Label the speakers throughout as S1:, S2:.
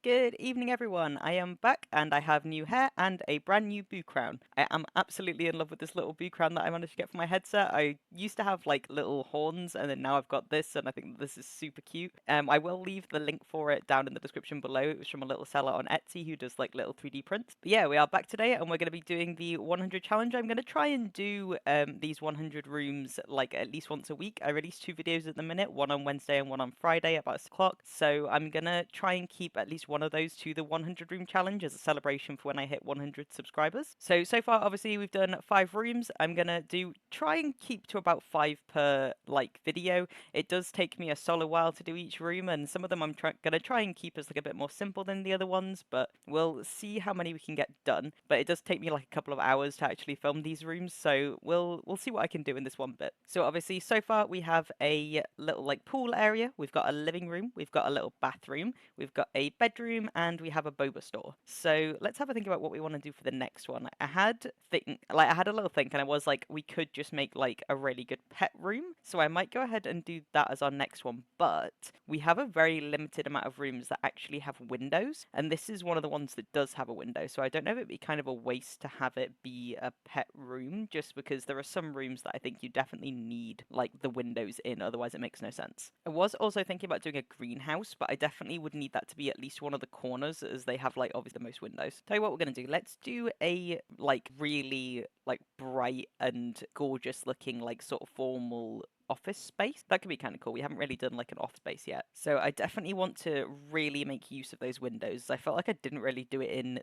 S1: Good evening, everyone. I am back and I have new hair and a brand new boo crown. I am absolutely in love with this little boo crown that I managed to get for my headset. I used to have like little horns and then now I've got this and I think this is super cute. I will leave the link for it down in the description below. It was from a little seller on Etsy who does like little 3D prints. But yeah, we are back today and we're going to be doing the 100 challenge. I'm going to try and do these 100 rooms like at least once a week. I release 2 videos at the minute, one on Wednesday and one on Friday at about 6 o'clock. So I'm going to try and keep at least one of those to the 100 room challenge as a celebration for when I hit 100 subscribers. So far, obviously, we've done 5 rooms. I'm going to try and keep to about 5 per like video. It does take me a solid while to do each room, and some of them I'm going to try and keep as like a bit more simple than the other ones, but we'll see how many we can get done. But it does take me like a couple of hours to actually film these rooms, so we'll see what I can do in this one bit. So obviously, so far we have a little like pool area. We've got a living room. We've got a little bathroom. We've got a bedroom, and we have a boba store. So let's have a think about what we want to do for the next one. I had a little think, and I was like, we could just make like a really good pet room. So I might go ahead and do that as our next one. But we have a very limited amount of rooms that actually have windows, and this is one of the ones that does have a window. So I don't know if it'd be kind of a waste to have it be a pet room, just because there are some rooms that I think you definitely need like the windows in, otherwise it makes no sense. I was also thinking about doing a greenhouse, but I definitely would need that to be at least one of the corners, as they have like obviously the most windows. Tell you what we're gonna do. Let's do a like really like bright and gorgeous looking like sort of formal office space. That could be kind of cool. We haven't really done like an office space yet. So I definitely want to really make use of those windows. I felt like I didn't really do it in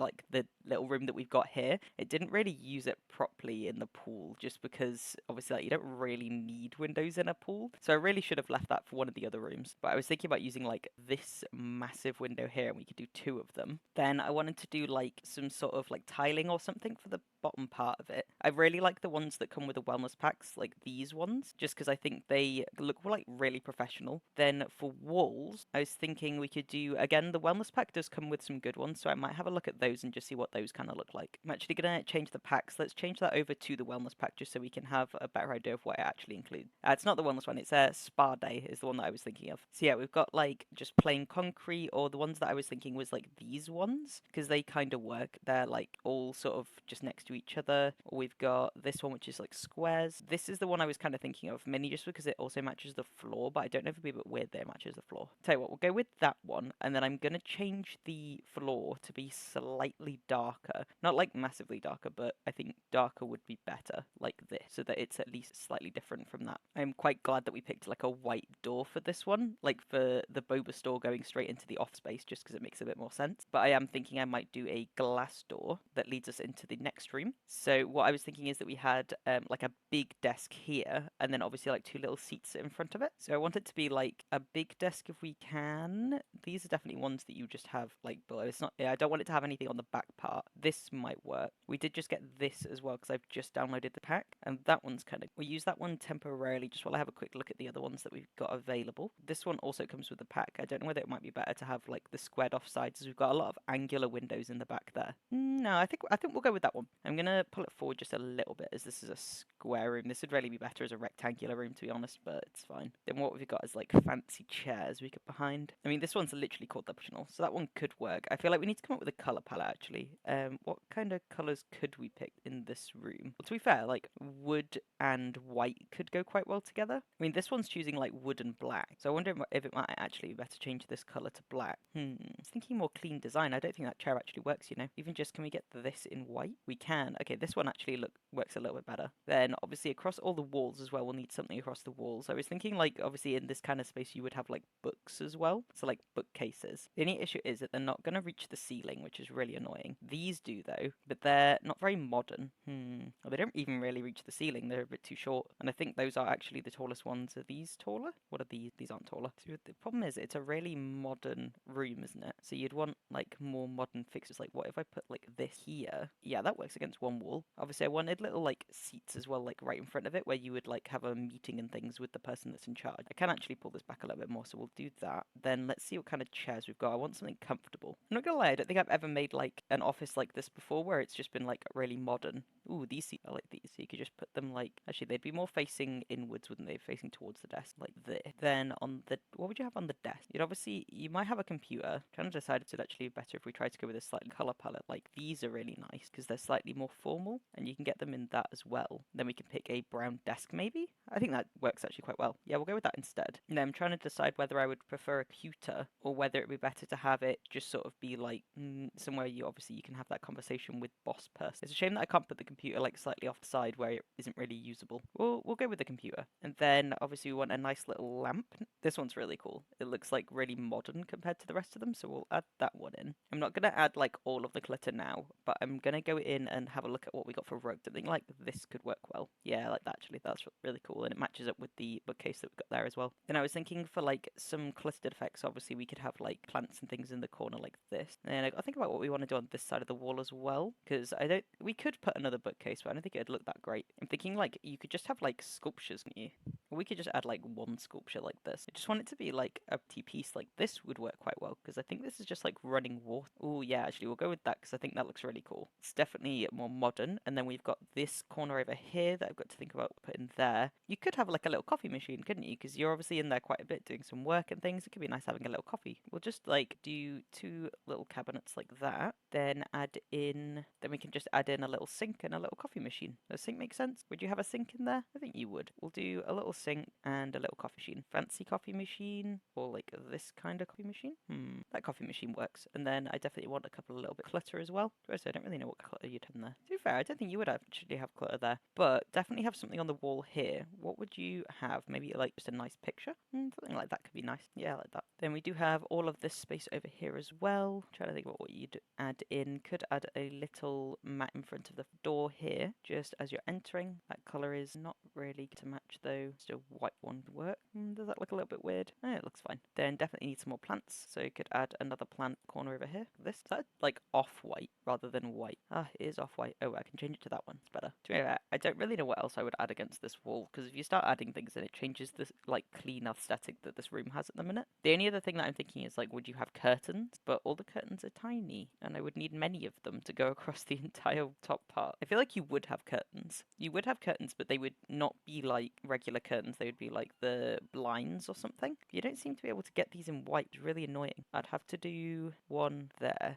S1: like the little room that we've got here. It didn't really use it properly in the pool, just because obviously like, you don't really need windows in a pool. So I really should have left that for one of the other rooms. But I was thinking about using like this massive window here, and we could do 2 of them. Then I wanted to do like some sort of like tiling or something for the bottom part of it. I really like the ones that come with the wellness packs, like these ones, just because I think they look like really professional. Then for walls, I was thinking we could do, again, the wellness pack does come with some good ones, so I might have a look at those and just see what those kind of look like. I'm actually going to change the packs. Let's change that over to the wellness pack just so we can have a better idea of what it actually includes. It's not the wellness one, it's a spa day is the one that I was thinking of. So yeah, we've got like just plain concrete, or the ones that I was thinking was like these ones, because they kind of work. They're like all sort of just next to each other. Or we've got this one, which is like squares. This is the one I was kind of thinking of, mainly just because it also matches the floor, but I don't know if it'd be a bit weird that it matches the floor. Tell you what, we'll go with that one, and then I'm going to change the floor to be slightly darker. Not like massively darker, but I think darker would be better, like this, so that it's at least slightly different from that. I'm quite glad that we picked like a white door for this one, like for the boba store going straight into the off space, just because it makes a bit more sense. But I am thinking I might do a glass door that leads us into the next room. So what I was thinking is that we had like a big desk here, and then obviously like 2 little seats in front of it. So I want it to be like a big desk if we can. These are definitely ones that you just have like below. It's not. Yeah, I don't want it to have anything on the back part. This might work. We did just get this as well because I've just downloaded the pack, and that one's kind of. We use that one temporarily just while I have a quick look at the other ones that we've got available. This one also comes with the pack. I don't know whether it might be better to have like the squared off sides, as we've got a lot of angular windows in the back there. No, I think we'll go with that one. I'm gonna pull it forward just a little bit, as this is a square room. This would really be better as a rectangular room, to be honest, but it's fine. Then what we've got is like fancy chairs we get behind. I mean, this one's literally called the optional, so that one could work. I feel like we need to come up with a color palette actually. What kind of colors could we pick in this room? Well, to be fair, like wood and white could go quite well together. I mean, this one's choosing like wood and black, so I wonder if it might actually be better to change this color to black. I was thinking more clean design. I don't think that chair actually works, you know. Even just, can we get this in white? We can. Okay, this one actually works a little bit better. Then obviously across all the walls as well, we'll need something across the walls. I was thinking like obviously in this kind of space you would have like books as well, so like bookcases. The only issue is that they're not going to reach the ceiling, which is really annoying. These do though, but they're not very modern. Well, they don't even really reach the ceiling. They're a bit too short, and I think those are actually the tallest ones. Are these taller? What are these? These aren't taller. So the problem is it's a really modern room, isn't it? So you'd want like more modern fixtures. Like what if I put like this here? Yeah, that works against one wall. Obviously I wanted little like seats as well, like right in front of it, where you would like have a meeting and things with the person that's in charge. I can actually pull this back a little bit more, so we'll do that. Then let's see what kind of chairs we've got. I want something comfortable. I'm not gonna lie, I don't think I've ever made like an office like this before, where it's just been like really modern. Ooh, these seats, I like these. So you could just put them like, actually they'd be more facing inwards, wouldn't they? Facing towards the desk, like this. Then on the, what would you have on the desk? You might have a computer. Kind of decided it'd actually be better if we tried to go with a slightly color palette. Like these are really nice because they're slightly more formal, and you can get them in that as well. Then we can pick a brown desk maybe. I think that works actually quite well. Yeah, we'll go with that instead. And I'm trying to decide whether I would prefer a computer or whether it would be better to have it just sort of be like somewhere you can have that conversation with boss person. It's a shame that I can't put the computer like slightly off the side where it isn't really usable. We'll go with the computer. And then obviously we want a nice little lamp. This one's really cool. It looks like really modern compared to the rest of them, so we'll add that one in. I'm not going to add like all of the glitter now, but I'm going to go in and have a look at what we got for rugs. I think like this could work well. Yeah, I like that actually. That's really cool, and it matches up with the bookcase that we've got there as well. Then I was thinking for like some clustered effects, obviously we could have like plants and things in the corner like this. And I got to think about what we want to do on this side of the wall as well, because we could put another bookcase, but I don't think it'd look that great. I'm thinking like you could just have like sculptures, couldn't you? Or we could just add like one sculpture like this. I just want it to be like a piece like this would work quite well, because I think this is just like running water. Oh yeah, actually we'll go with that because I think that looks really cool. It's definitely more modern. And then we've got this corner over here that I've got to think about putting there. You could have like a little coffee machine, couldn't you? Because you're obviously in there quite a bit doing some work and things. It could be nice having a little coffee. We'll just like do 2 little cabinets like that. Then we can just add in a little sink and a little coffee machine. Does sink make sense? Would you have a sink in there? I think you would. We'll do a little sink and a little coffee machine. Fancy coffee machine, or like this kind of coffee machine. That coffee machine works. And then I definitely want a couple of little bit clutter as well. I don't really know what clutter you'd have in there. To be fair, I don't think you would actually have clutter there, but definitely have something on the wall here. What would you have? Maybe like just a nice picture? Something like that could be nice. Yeah, like that. Then we do have all of this space over here as well. Trying to think about what you'd add in. Could add a little mat in front of the door here, just as you're entering. That colour is not really to match though. Still white one would work. Does that look a little bit weird? It looks fine. Then definitely need some more plants, so you could add another plant corner over here. This is that like off-white rather than white. It is off-white. Oh, I can change it to that one. It's better. To be fair, I don't really know what else I would add against this wall, because if you start adding things, then it changes this like clean aesthetic that this room has at the minute. The only other thing that I'm thinking is like, would you have curtains? But all the curtains are tiny, and I would need many of them to go across the entire top part. I feel like you would have curtains. You would have curtains, but they would not be like regular curtains. They would be like the blinds or something. You don't seem to be able to get these in white. It's really annoying. I'd have to do one there,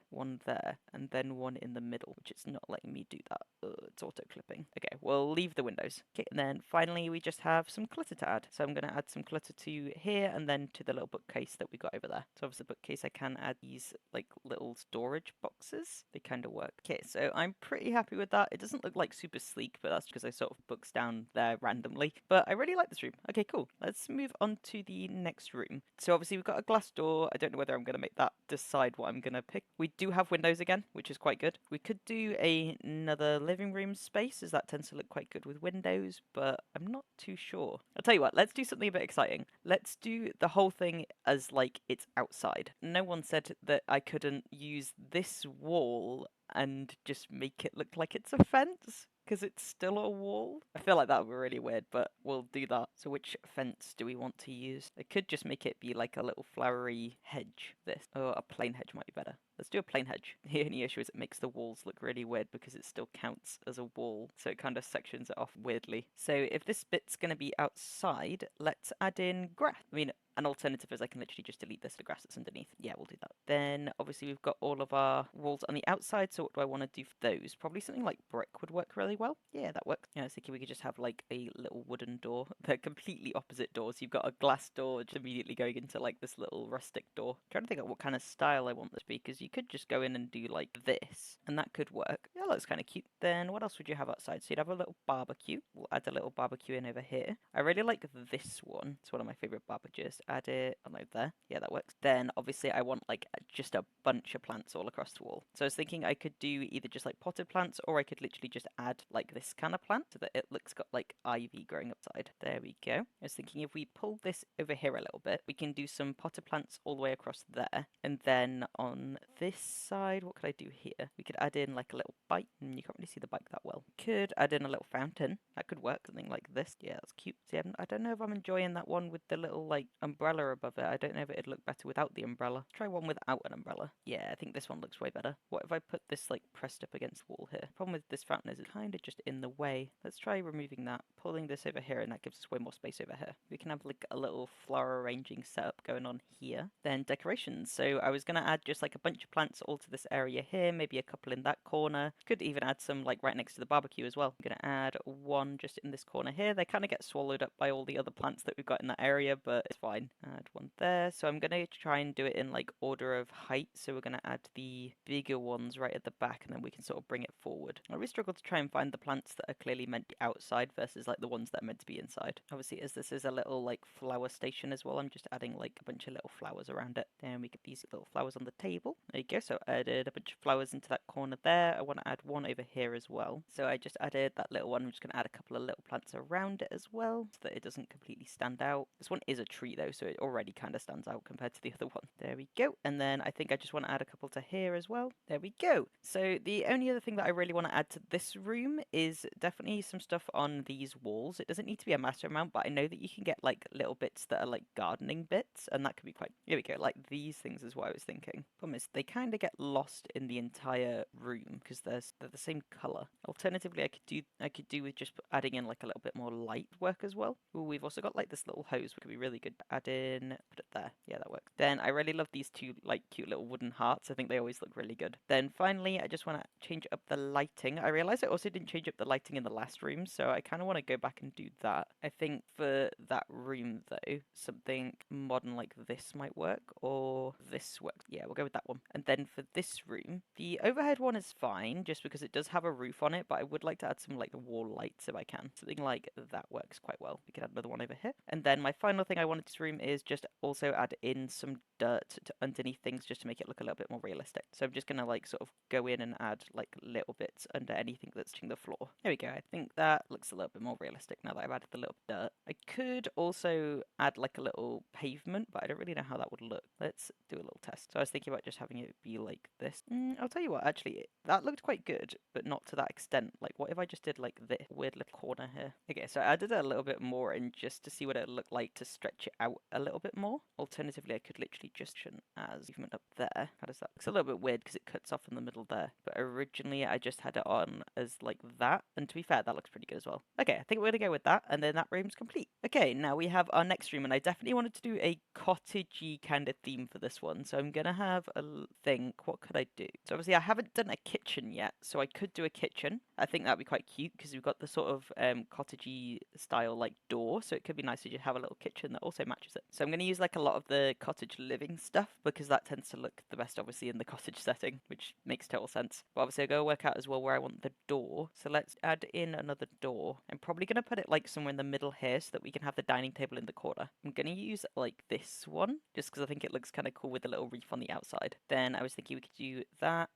S1: and then one in the middle, which it's not letting me do that. It's auto clipping. Okay, we'll leave the windows. Okay, and then finally we just have some clutter to add. So I'm going to add some clutter to here and then to the little bookcase that we got over there. So obviously the bookcase, I can add these like little storage boxes. They kind of work. Okay, so I'm pretty happy with that. It doesn't look like super sleek, but that's because I sort of books down there randomly. But I really like this room. Okay, cool. Let's move on to the next room. So obviously we've got a glass door. I don't know whether I'm going to make that decide what I'm going to pick. We do have windows again, which is quite good. We could do another living room space, as that tends to look quite good with windows, but I'm not too sure. I'll tell you what, let's do something a bit exciting. Let's do the whole thing as like it's outside. No one said that I couldn't use this wall and just make it look like it's a fence, because it's still a wall. I feel like that would be really weird, but we'll do that. So which fence do we want to use? I could just make it be like a little flowery hedge. Or a plain hedge might be better. Let's do a plain hedge. The only issue is it makes the walls look really weird because it still counts as a wall, so it kind of sections it off weirdly. So if this bit's going to be outside, let's add in grass. I mean, an alternative is I can literally just delete this, the grass that's underneath. Yeah, we'll do that. Then obviously we've got all of our walls on the outside, so what do I want to do for those? Probably something like brick would work really well. Yeah, that works. Yeah, I was thinking we could just have like a little wooden door. They're completely opposite doors. You've got a glass door just immediately going into like this little rustic door. I'm trying to think of what kind of style I want this to be, because you could just go in and do like this, and that could work. Yeah, that looks kind of cute. Then what else would you have outside? So you'd have a little barbecue. We'll add a little barbecue in over here. I really like this one. It's one of my favorite barbecues. add it, oh no, there. Yeah, that works. Then obviously I want like just a bunch of plants all across the wall. So I was thinking I could do either just like potted plants, or I could literally just add like this kind of plant so that it looks got like ivy growing upside. There we go. I was thinking if we pull this over here a little bit, we can do some potted plants all the way across there. And then on this side, what could I do here? We could add in like a little bike. You can't really see the bike that well. Could add in a little fountain. That could work. Something like this. Yeah, that's cute. See, I don't know if I'm enjoying that one with the little like umbrella above it. I don't know if it'd look better without the umbrella. Try one without an umbrella. Yeah, I think this one looks way better. What if I put this like pressed up against the wall here? Problem with this fountain is it's kind of just in the way. Let's try removing that, pulling this over here, and that gives us way more space over here. We can have like a little flower arranging setup going on here. Then decorations. So I was going to add just like a bunch of plants all to this area here, maybe a couple in that corner. Could even add some like right next to the barbecue as well. I'm going to add one just in this corner here. They kind of get swallowed up by all the other plants that we've got in that area, but it's fine. Add one there. So I'm going to try and do it in like order of height. So we're going to add the bigger ones right at the back, and then we can sort of bring it forward. I really struggle to try and find the plants that are clearly meant to be outside versus like the ones that are meant to be inside. Obviously, as this is a little like flower station as well, I'm just adding like a bunch of little flowers around it. Then we get these little flowers on the table. There you go. So I added a bunch of flowers into that corner there. I want to add one over here as well. So I just added that little one. I'm just going to add a couple of little plants around it as well so that it doesn't completely stand out. This one is a tree though, so it already kind of stands out compared to the other one. There we go. And then I think I just want to add a couple to here as well. There we go. So the only other thing that I really want to add to this room is definitely some stuff on these walls. It doesn't need to be a massive amount, but I know that you can get like little bits that are like gardening bits, and that could be quite, here we go, like these things is what I was thinking. Problem is they kind of get lost in the entire room because they're the same color. Alternatively, I could do with just adding in like a little bit more light work as well. Ooh, we've also got like this little hose, which could be really good. Add in, put it there. Yeah, that works. Then I really love these two like cute little wooden hearts. I think they always look really good. Then finally, I just want to change up the lighting. I realized I also didn't change up the lighting in the last room, so I kind of want to go back and do that. I think for that room though, something modern like this might work, or this works. Yeah, we'll go with that one. And then for this room, the overhead one is fine just because it does have a roof on it, but I would like to add some like wall lights if I can. Something like that works quite well. We can add another one over here. And then my final thing I wanted this room is just also add in some dirt to underneath things just to make it look a little bit more realistic. So I'm just going to like sort of go in and add like little bits under anything that's touching the floor. There we go. I think that looks a little bit more realistic now that I've added the little dirt. I could also add like a little pavement, but I don't really know how that would look. Let's do a little test. So I was thinking about just having it be like this. I'll tell you what, actually, that looked quite good, but not to that extent. Like, what if I just did like this weird little corner here? Okay, so I added a little bit more in just to see what it looked like to stretch it out a little bit more. Alternatively, I could literally just as movement up there. How does that? It's a little bit weird because it cuts off in the middle there. But originally, I just had it on as like that. And to be fair, that looks pretty good as well. Okay, I think we're gonna go with that, and then that room's complete. Okay, now we have our next room, and I definitely wanted to do a cottagey kind of theme for this one. So I'm gonna have a think. What could I do? So obviously, I haven't done a kitchen yet, so I could do a kitchen. I think that'd be quite cute because we've got the sort of cottagey style like door, so it could be nice to just have a little kitchen that also matches it. So I'm going to use like a lot of the cottage living stuff because that tends to look the best obviously in the cottage setting, which makes total sense. But obviously I'll go work out as well where I want the door. So let's add in another door. I'm probably going to put it like somewhere in the middle here so that we can have the dining table in the corner. I'm going to use like this one just because I think it looks kind of cool with a little reef on the outside. Then I was thinking we could do that.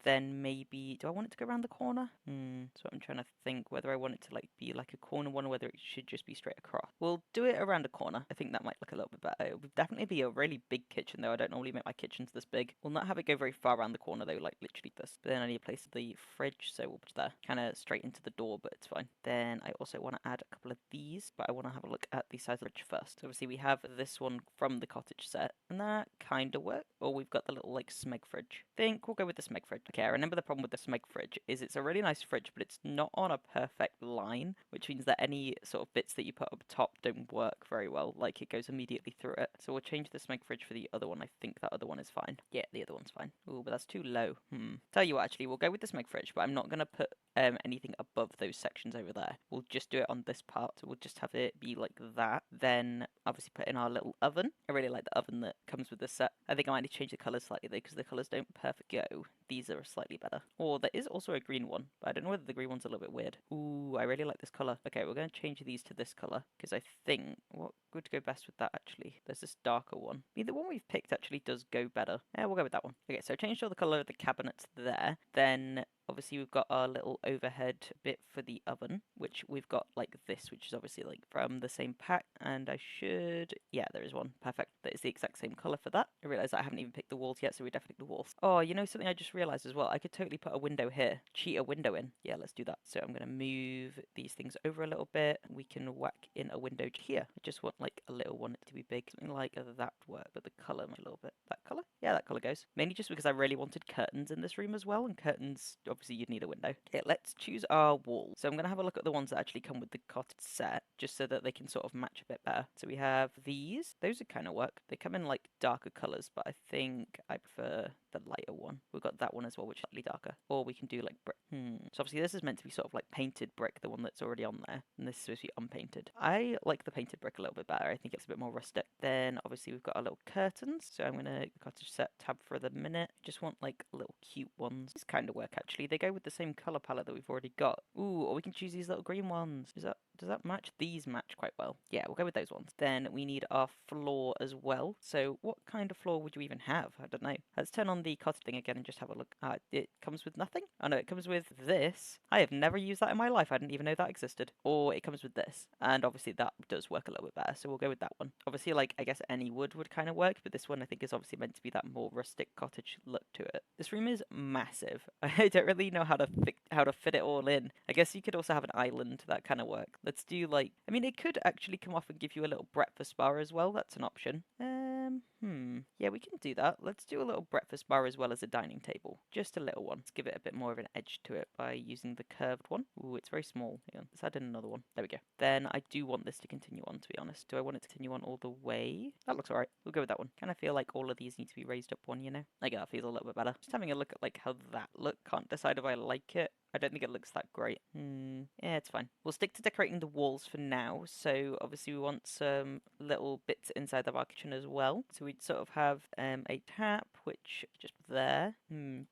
S1: Then maybe, do I want it to go around the corner? So I'm trying to think whether I want it to like be like a corner one or whether it should just be straight across. We'll do it around a corner. I think that might look a little bit better. It would definitely be a really big kitchen though. I don't normally make my kitchens this big. We'll not have it go very far around the corner though, like literally this. But then I need to place the fridge, so we'll put it there. Kind of straight into the door, but it's fine. Then I also want to add a couple of these, but I want to have a look at the size of the fridge first. So obviously we have this one from the cottage set, and that kind of works. Or we've got the little like Smeg fridge. I think we'll go with the Smeg fridge. Okay, I remember the problem with the Smeg fridge is it's a really nice fridge, but it's not on a perfect line, which means that any sort of bits that you put up top don't work very well. Like it goes immediately through it. So we'll change the Smeg fridge for the other one. I think that other one is fine. Yeah, the other one's fine. Ooh, but that's too low. Tell you what, actually, we'll go with the Smeg fridge, but I'm not going to put anything above those sections over there. We'll just do it on this part. So we'll just have it be like that. Then obviously put in our little oven. I really like the oven that comes with this set. I think I might need to change the colours slightly though, because the colours don't perfectly go. These are slightly better. Or there is also a green one, but I don't know whether the green one's a little bit weird. Ooh, I really like this colour. Okay, we're going to change these to this colour, because I think what would go best with that actually? There's this darker one. I mean, the one we've picked actually does go better. Yeah, we'll go with that one. Okay, so I changed all the colour of the cabinets there. Then obviously we've got our little overhead bit for the oven, which we've got like this, which is obviously like from the same pack, and I should, yeah, there is one, perfect, that is the exact same colour for that. I realise I haven't even picked the walls yet, so we definitely pick the walls. Oh, you know something I just realised as well, I could totally put a window here, cheat a window in. Yeah, let's do that. So I'm going to move these things over a little bit, we can whack in a window here. I just want like a little one to be big, something like that would work, but the colour a little bit. That colour? Yeah, that colour goes. Mainly just because I really wanted curtains in this room as well, and curtains, obviously you'd need a window. Okay, let's choose our wall. So I'm going to have a look at the ones that actually come with the cottage set, just so that they can sort of match a bit better. So we have these. Those would kind of work. They come in like darker colours, but I think I prefer the lighter one. We've got that one as well, which is slightly darker. Or we can do like brick. So obviously this is meant to be sort of like painted brick, the one that's already on there. And this is supposed to be unpainted. I like the painted brick a little bit better. I think it's a bit more rustic. Then obviously we've got our little curtains. So I'm going to cottage set tab for the minute. Just want like little cute ones. These kind of work actually. They go with the same colour palette that we've already got. Ooh, or we can choose these little green ones. Does that match? These match quite well. Yeah, we'll go with those ones. Then we need our floor as well. So what kind of floor would you even have? I don't know. Let's turn on the cottage thing again and just have a look. It comes with nothing? Oh no, it comes with this. I have never used that in my life. I didn't even know that existed. Or it comes with this. And obviously that does work a little bit better. So we'll go with that one. Obviously, like, I guess any wood would kind of work, but this one I think is obviously meant to be that more rustic cottage look to it. This room is massive. I don't really know how to fit it all in. I guess you could also have an island that kind of work. Let's do like, I mean, it could actually come off and give you a little breakfast bar as well. That's an option. Yeah, we can do that. Let's do a little breakfast bar as well as a dining table. Just a little one. Let's give it a bit more of an edge to it by using the curved one. Ooh, it's very small. Hang on, let's add in another one. There we go. Then I do want this to continue on, to be honest. Do I want it to continue on all the way? That looks alright. We'll go with that one. Kind of feel like all of these need to be raised up one, you know? I get that feels a little bit better. Just having a look at like how that look. Can't decide if I like it. I don't think it looks that great. Yeah, it's fine. We'll stick to decorating the walls for now. So obviously we want some little bits inside of our kitchen as well. So we'd sort of have a tap, which just there.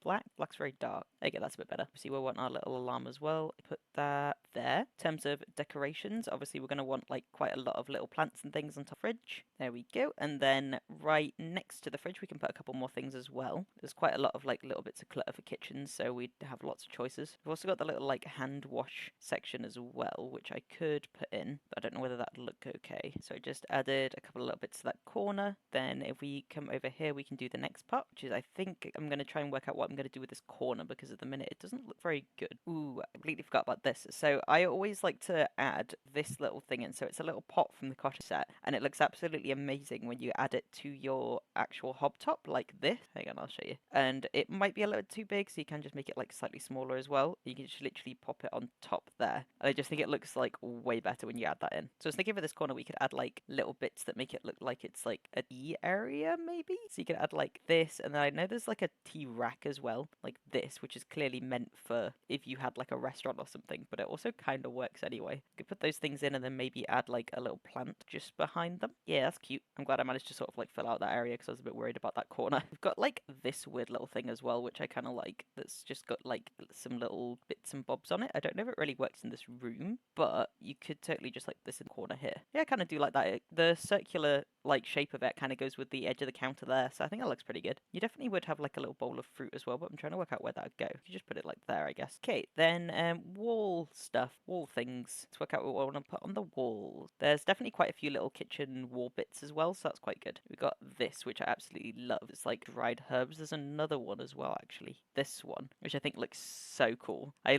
S1: Black's very dark. Okay, that's a bit better. Obviously we'll want our little alarm as well. Put that there. In terms of decorations, obviously we're going to want like quite a lot of little plants and things on top of the fridge. There we go. And then right next to the fridge we can put a couple more things as well. There's quite a lot of like little bits of clutter for kitchens, so we'd have lots of choices. We've also got the little like hand wash section as well, which I could put in, but I don't know whether that'd look okay. So I just added a couple of little bits to that corner. Then if we come over here, we can do the next part, which is I think I'm going to try and work out what I'm going to do with this corner, because at the minute it doesn't look very good. Ooh, I completely forgot about this. So I always like to add this little thing in. So it's a little pot from the cottage set, and it looks absolutely amazing when you add it to your actual hob top like this. Hang on, I'll show you. And it might be a little bit too big, so you can just make it like slightly smaller as well. You can just literally pop it on top there. And I just think it looks like way better when you add that in. So I was thinking for this corner we could add like little bits that make it look like it's like a tea area maybe. So you could add like this, and then I know there's like a tea rack as well, like this, which is clearly meant for if you had like a restaurant or something, but it also kind of works anyway. You could put those things in and then maybe add like a little plant just behind them. Yeah, that's cute. I'm glad I managed to sort of like fill out that area because I was a bit worried about that corner. We've got like this weird little thing as well, which I kind of like, that's just got like some little bits and bobs on it. I don't know if it really works in this room, but you could totally just like this in the corner here. Yeah, I kind of do like that. The circular like shape of it kind of goes with the edge of the counter there, so I think that looks pretty good. You definitely would have like a little bowl of fruit as well, but I'm trying to work out where that would go. You could just put it like there, I guess. Okay, then wall stuff, wall things. Let's work out what I want to put on the wall. There's definitely quite a few little kitchen wall bits as well, so that's quite good. We've got this, which I absolutely love. It's like dried herbs. There's another one as well, actually. This one, which I think looks so cool. I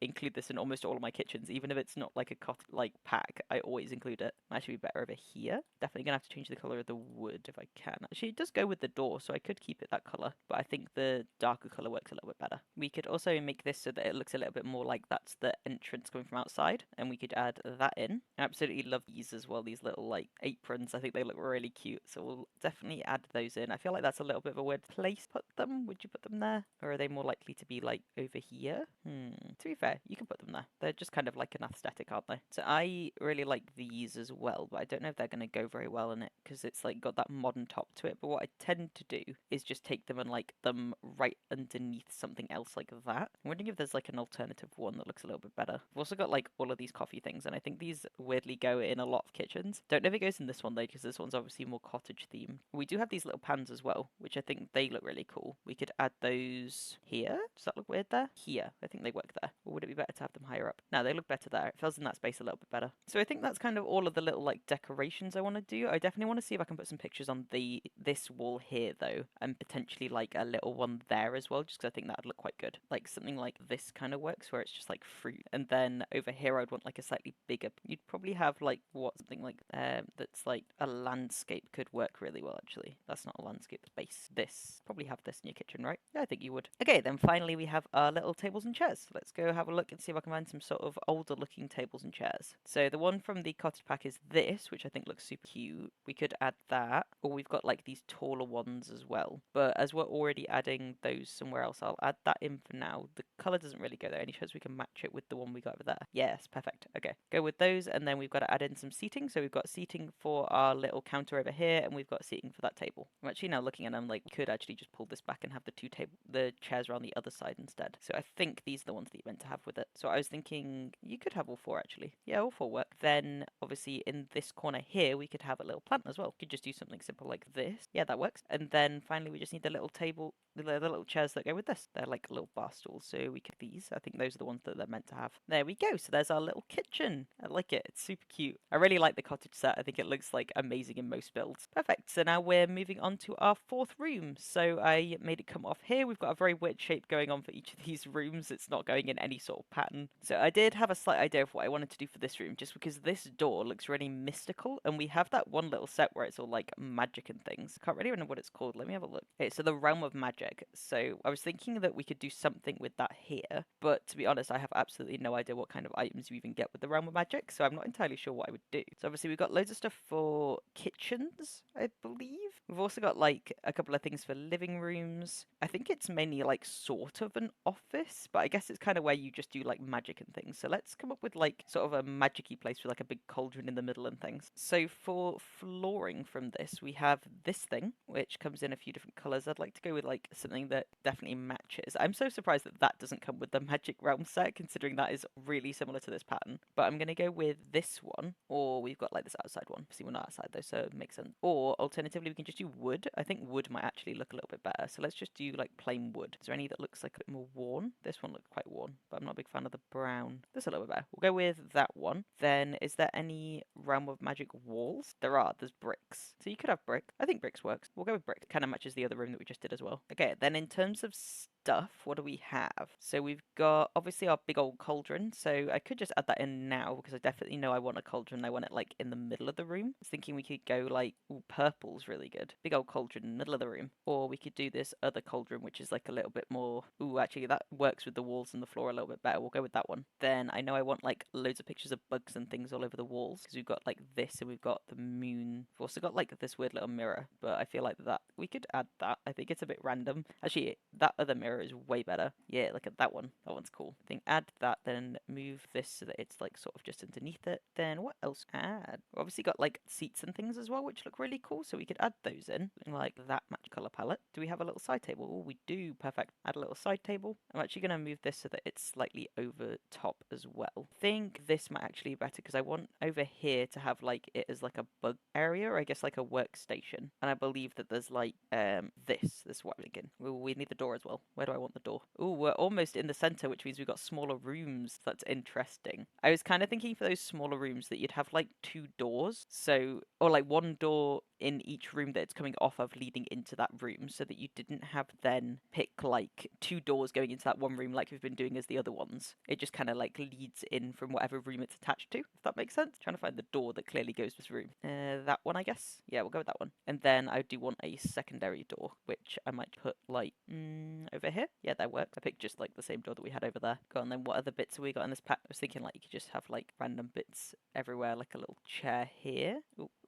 S1: include this in almost all of my kitchens, even if it's not like a pack. I always include it. Might actually be better over here. Definitely gonna have to change the color of the wood if I can. Actually, it does go with the door, so I could keep it that color. but I think the darker colour works a little bit better. We could also make this so that it looks a little bit more like that's the entrance coming from outside, and we could add that in. I absolutely love these as well, these little like aprons. I think they look really cute, so we'll definitely add those in. I feel like that's a little bit of a weird place to put them. Would you put them there? Or are they more likely to be like over here? To be fair, you can put them there. They're just kind of like an aesthetic, aren't they? So I really like these as well, but I don't know if they're going to go very well in it because it's like got that modern top to it. But what I tend to do is just take them and like them right underneath something else like that. I'm wondering if there's like an alternative one that looks a little bit better. I've also got like all of these coffee things, and I think these weirdly go in a lot of kitchens. Don't know if it goes in this one though, because this one's obviously more cottage themed. We do have these little pans as well, which I think they look really cool. We could add those here. Does that look weird there? Here. I think they work there. Or would it be better to have them higher up? No, they look better there. It fills in that space a little bit better. So I think that's kind of all of the little like decorations I want to do. I definitely want to see if I can put some pictures on this wall here though, and potentially like a little one there as well, just because I think that would look quite good. Like something like this kind of works where it's just like fruit, and then over here I'd want like a slightly bigger. You'd probably have like something like that's like a landscape could work really well actually. That's not a landscape space. This probably have this in your kitchen, right? Yeah, I think you would. Okay, then finally we have our little tables and chairs. Let's go have a look and see if I can find some sort of older looking tables and chairs. So the one from the cottage pack is this, which I think looks super cute. We could add that, or we've got like these taller ones as well. But as we're already adding those somewhere else, I'll add that in for now. The colour doesn't really go there. Any chance we can match it with the one we got over there? Yes, perfect. Okay, go with those, and then we've got to add in some seating. So we've got seating for our little counter over here, and we've got seating for that table. I'm actually now looking at them like we could actually just pull this back and have the chairs are on the other side instead. So I think these are the ones that you're meant to have with it. So I was thinking you could have all four actually. Yeah, all four work. Then obviously in this corner here we could have a little plant as well. Could just do something simple like this. Yeah, that works. And then finally we just need the little table, the little chairs that go with this. They're like little bar stools. So we could these. I think those are the ones that they're meant to have. There we go. So there's our little kitchen. I like it. It's super cute. I really like the cottage set. I think it looks like amazing in most builds. Perfect. So now we're moving on to our fourth room. So I made it come off here. We've got a very weird shape going on for each of these rooms. It's not going in any sort of pattern. So I did have a slight idea of what I wanted to do for this room, just because this door looks really mystical, and we have that one little set where it's all like magic and things. Can't really remember what it's called. Let me have a look. Okay, so the realm of magic. So I was thinking that we could do something with that here, but to be honest, I have absolutely no idea what kind of items you even get with the realm of magic, so I'm not entirely sure what I would do. So obviously we've got loads of stuff for kitchens, I believe. We've also got like a couple of things for living rooms. I think it's mainly like sort of an office, but I guess it's kind of where you just do like magic and things. So let's come up with like sort of a magic-y place with like a big cauldron in the middle and things. So for flooring from this, we have this thing, which comes in a few different colors. I'd like to go with like something that definitely matches. I'm so surprised that that doesn't come with the Magic Realm set, considering that is really similar to this pattern. But I'm going to go with this one, or we've got like this outside one. See, we're not outside though, so it makes sense. Or alternatively, we can just do wood. I think wood might actually look a little bit better. So let's just do like plain wood. Is there any that looks like a bit more worn? This one looks quite worn, but I'm not a big fan of the brown. This is a little bit better. We'll go with that one. Then is there any Realm of Magic walls? There are. There's bricks. So you could have brick. I think bricks works. We'll go with brick. Kind of matches the other room that we just did as well. Okay, then in terms of stuff, what do we have? So we've got obviously our big old cauldron. So I could just add that in now because I definitely know I want a cauldron. I want it like in the middle of the room. I was thinking we could go like, ooh, purple's really good. Big old cauldron in the middle of the room. Or we could do this other cauldron, which is like a little bit more, ooh, actually that works with the walls and the floor a little bit better. We'll go with that one. Then I know I want like loads of pictures of bugs and things all over the walls because we've got like this and we've got the moon. We've also got like this weird little mirror, but I feel like that we could add that. I think it's a bit random. Actually, that other mirror is way better. Yeah, look at that one. That one's cool. I think add that, then move this so that it's like sort of just underneath it. Then what else add? We've obviously got like seats and things as well, which look really cool. So we could add those in like that match color palette. Do we have a little side table? Oh, we do. Perfect. Add a little side table. I'm actually going to move this so that it's slightly over top as well. I think this might actually be better because I want over here to have like it as like a bug area, or I guess like a workstation. And I believe that there's like this is what I'm thinking. We need the door as well. Where do I want the door? Ooh, we're almost in the center, which means we've got smaller rooms. That's interesting. I was kind of thinking for those smaller rooms that you'd have like 2 doors. So, or like one door in each room that it's coming off of leading into that room, so that you didn't have then pick like 2 doors going into that one room like we've been doing as the other ones. It just kind of like leads in from whatever room it's attached to, if that makes sense. Trying to find the door that clearly goes to this room. That one, I guess. Yeah, we'll go with that one. And then I do want a secondary door, which I might put like over here. Yeah, that works. I picked just like the same door that we had over there. Go on then. What other bits have we got in this pack? I was thinking like you could just have like random bits everywhere, like a little chair here.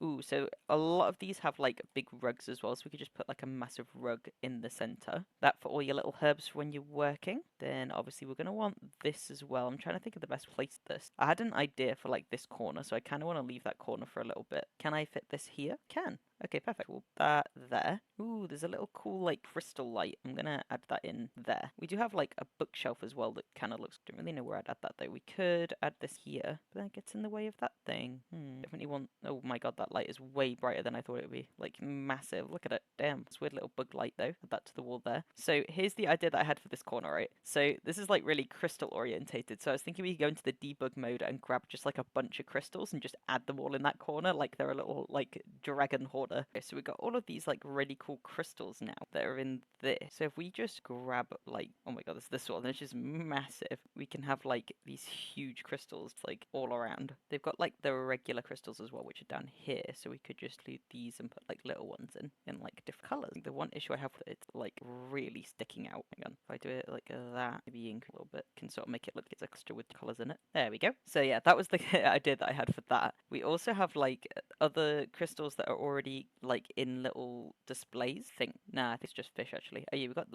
S1: Ooh, so a lot of these have like big rugs as well, so we could just put like a massive rug in the center. That for all your little herbs for when you're working. Then obviously we're gonna want this as well. I'm trying to think of the best place for this. I had an idea for like this corner, so I kind of want to leave that corner for a little bit. Can I fit this here? Can. Okay, perfect. We'll put that there. Ooh, there's a little cool like crystal light. I'm gonna add that in there. We do have like a bookshelf as well that kind of looks. Don't really know where I'd add that though. We could add this here, but that gets in the way of that thing. Definitely want. Oh my god, that light is way brighter than I thought it would be. Like massive. Look at it. Damn. It's a weird little bug light though. Add that to the wall there. So here's the idea that I had for this corner, right? So this is like really crystal orientated. So I was thinking we could go into the debug mode and grab just like a bunch of crystals and just add them all in that corner, like they're a little like dragon hoarder. Okay, so we got all of these like really cool crystals now that are in this. So if we just grab like, oh my god, this one, it's just massive. We can have like these huge crystals like all around. They've got like the regular crystals as well, which are down here. So we could just leave these and put like little ones in like different colors. The one issue I have with it's like really sticking out. Hang on, if I do it like that, maybe ink a little bit, can sort of make it look like it's extra with colors in it. There we go. So yeah, that was the idea that I had for that. We also have like other crystals that are already like in little displays. Nah, I think it's just fish actually. Oh yeah, we got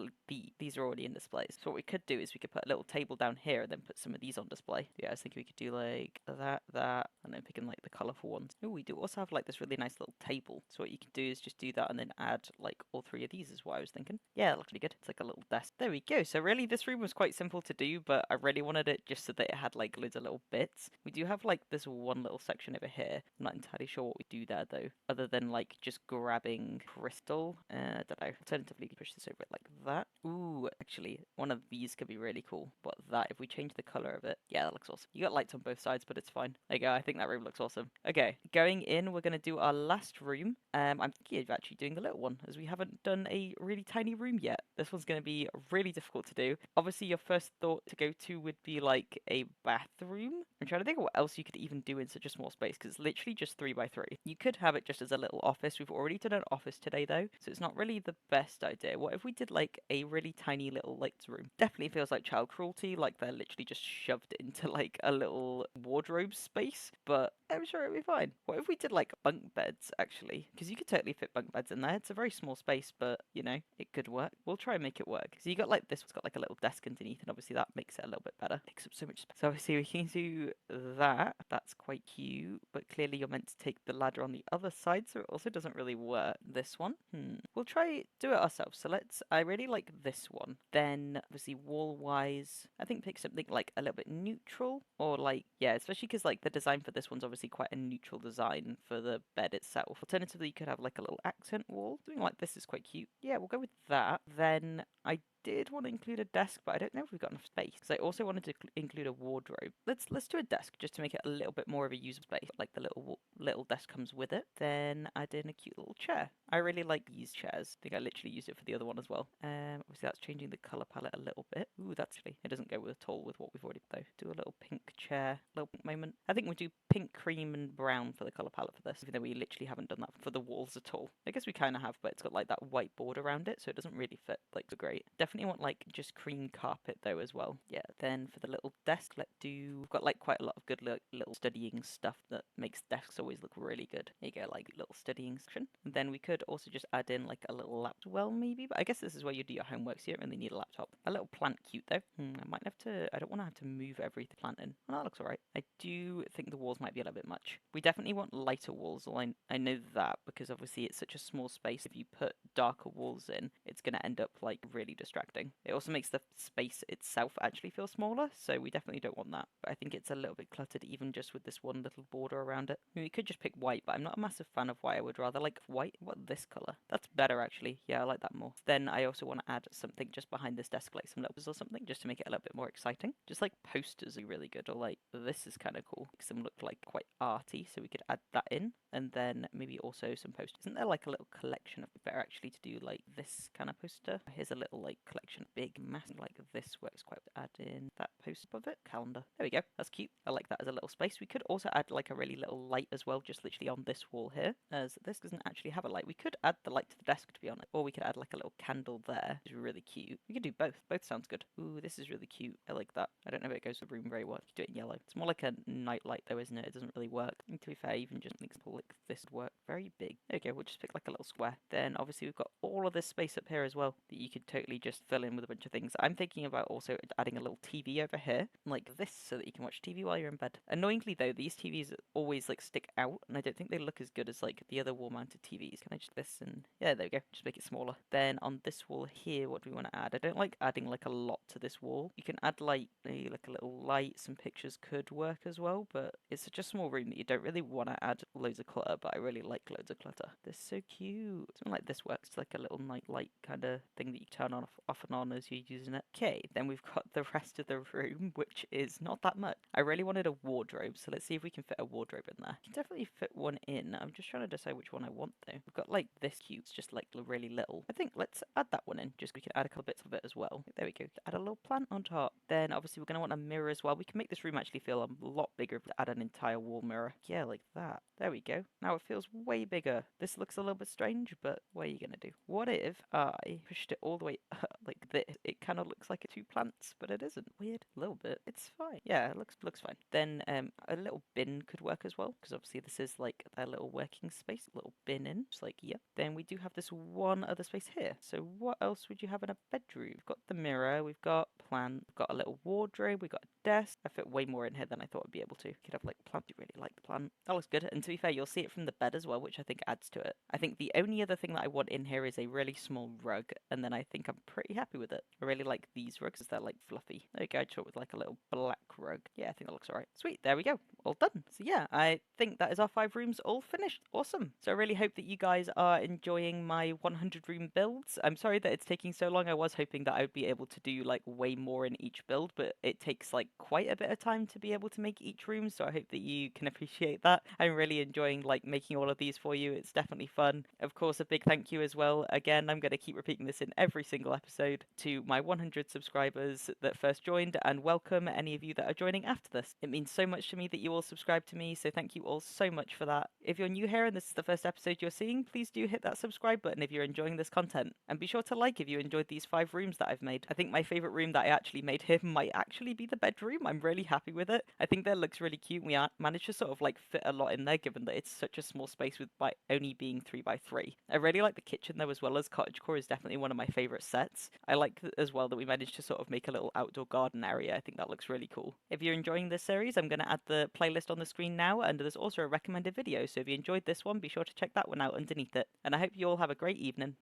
S1: these are already in displays. So what we could do is we could put a little table down here and then put some of these on display. Yeah, I was thinking we could do like that, and then picking like the colorful ones. Oh, we do also have like this really nice little table. So what you can do is just do that and then add like all 3 of these is what I was thinking. Yeah, that looks pretty good. It's like a little desk. There we go. So really this room was quite simple to do, but I really wanted it just so that it had like loads of little bits. We do have like this one little section over here. I'm not entirely sure what we do there though, other than like just grabbing crystal. I don't know. Alternatively, push this over it like that. Ooh, actually, one of these could be really cool. But that, if we change the color of it, yeah, that looks awesome. You got lights on both sides, but it's fine. There you go. I think that room looks awesome. Okay, going in, we're gonna do our last room. I'm thinking of actually doing the little one, as we haven't done a really tiny room yet. This one's gonna be really difficult to do. Obviously, your first thought to go to would be like a bathroom. I'm trying to think of what else you could even do in such a small space, because it's literally just 3x3. You could have it just as a little office. We've already done an office today though, so it's not really the best idea. What if we did like a really tiny little lights room? Definitely feels like child cruelty, like they're literally just shoved into like a little wardrobe space, but I'm sure it'd be fine. What if we did like bunk beds actually? Because you could totally fit bunk beds in there. It's a very small space, but you know, it could work. We'll try and make it work. So you got like this one's got like a little desk underneath, and obviously that makes it a little bit better. Takes up so much space. So obviously we can do that. That's quite cute, but clearly you're meant to take the ladder on the other side, so it also doesn't really work. This one, we'll try do it ourselves. So I really like this one. Then obviously wall wise, I think pick something like a little bit neutral, or like, yeah, especially because like the design for this one's obviously quite a neutral design for the bed itself. Alternatively, you could have like a little accent wall. Something like this is quite cute. Yeah, we'll go with that. Then I did want to include a desk, but I don't know if we've got enough space, because I also wanted to include a wardrobe. Let's do a desk just to make it a little bit more of a usable space. Like the little desk comes with it. Then add in a cute little chair. I really like these chairs. I think I literally used it for the other one as well. Obviously that's changing the color palette a little bit. Ooh, that's actually, it doesn't go with at all with what we've already though. Do a little pink chair, little pink moment. I think we'll do pink, cream, and brown for the color palette for this, even though we literally haven't done that for the walls at all. I guess we kind of have, but it's got like that white board around it, so it doesn't really fit like so great. Definitely want like just cream carpet though as well. Yeah, then for the little desk, we've got like quite a lot of good little studying stuff that makes desks always look really good. There you go, like little studying section. And then we could also just add in like a little laptop, well maybe, but I guess this is where you do your homework, so you don't really need a laptop. A little plant cute though. I might have to, I don't want to have to move every plant in. Well, that looks alright. I do think the walls might be a little bit much. We definitely want lighter walls. I know that because obviously it's such a small space. If you put darker walls in, it's going to end up like really distracting. It also makes the space itself actually feel smaller, so we definitely don't want that. But I think it's a a little bit cluttered even just with this one little border around it. I mean, we could just pick white, but I'm not a massive fan of white. I would rather like white. What, this color? That's better actually. Yeah, I like that more. Then I also want to add something just behind this desk, like some letters or something, just to make it a little bit more exciting. Just like posters are really good, or like this is kind of cool. Makes them look like quite arty, so we could add that in. And then maybe also some posters. Isn't there like a little collection of better actually to do like this kind of poster? Here's a little like collection, big, massive, like this works quite well. Add in that poster above it, calendar. There we go. That's cute. I like that as a little space. We could also add like a really little light as well, just literally on this wall here, as this doesn't actually have a light. We could add the light to the desk, to be honest, or we could add like a little candle there. It's really cute. We could do both. Both sounds good. Ooh, this is really cute. I like that. I don't know if it goes to the room very well. You do it in yellow. It's more like a night light though, isn't it? It doesn't really work. And to be fair, even just something simple like this would work. Very big. There we go. We'll just pick like a little square. Then obviously we've got all of this space up here as well that you could totally just fill in with a bunch of things. I'm thinking about also adding a little TV over here like this so that you can watch TV while you're in bed. Annoyingly though, these TVs always like stick out and I don't think they look as good as like the other wall mounted TVs. Can I just this and yeah, there we go. Just make it smaller. Then on this wall here, what do we want to add? I don't like adding like a lot to this wall. You can add like maybe like a little light. Some pictures could work as well, but it's such a small room that you don't really want to add loads of clutter, but I really like loads of clutter. They're so cute. Something like this works. It's like a little night light kind of thing that you turn on off and on as you're using it. Okay, then we've got the rest of the room, which is not that much. I really wanted a wardrobe, so let's see if we can fit a wardrobe in there. You can definitely fit one in. I'm just trying to decide which one I want though. We've got like this cute, it's just like really little. I think let's add that one in, just so we can add a couple bits of it as well. There we go. Add a little plant on top. Then obviously we're going to want a mirror as well. We can make this room actually feel a lot bigger if we add an entire wall mirror. Yeah, like that. There we go. Now it feels way bigger. This looks a little bit strange, but what are you going to do? What if I pushed it all the way up like this? It kind of looks like two plants, but it isn't. Weird. A little bit. It's fine. Yeah, it looks fine. Then a little bin could work as well, because obviously this is like a little working space, a little bin in, just like, yep. Then we do have this one other space here. So what else would you have in a bedroom? We've got the mirror, we've got plant, we've got a little wardrobe, we've got a desk. I fit way more in here than I thought I'd be able to. Could have like plant. You really like the plant. That looks good. And to be fair, you'll see it from the bed as well, which I think adds to it. I think the only other thing that I want in here is a really small rug, and then I think I'm pretty happy with it. I really like these rugs because they're like fluffy. There you go. I'd short with like a little black rug. Yeah, I think that looks alright. Sweet. There we go. All done. So yeah, I think that is our 5 rooms all finished. Awesome. So I really hope that you guys are enjoying my 100 room builds. I'm sorry that it's taking so long. I was hoping that I would be able to do like way more in each build, but it takes like quite a bit of time to be able to make each room. So I hope that you can appreciate that. I'm really enjoying like making all of these for you. It's definitely fun. Of course, a big thank you as well. Again, I'm going to keep repeating this in every single episode to my 100 subscribers that first joined, and welcome any of you that are joining after this. It means so much to me that you all subscribe to me, so thank you all so much for that. If you're new here and this is the first episode you're seeing, please do hit that subscribe button if you're enjoying this content. And be sure to like if you enjoyed these 5 rooms that I've made. I think my favourite room that I actually made here might actually be the bedroom. I'm really happy with it. I think that looks really cute. We managed to sort of like fit a lot in there given that it's such a small space with by only being 3x3. I really like the kitchen though, as well as cottagecore is definitely one of my favourite sets. I like as well that we managed to sort of make a little outdoor garden area. I think that looks really cool. If you're enjoying this series, I'm going to add the playlist on the screen now, and there's also a recommended video, so if you enjoyed this one, be sure to check that one out underneath it. And I hope you all have a great evening.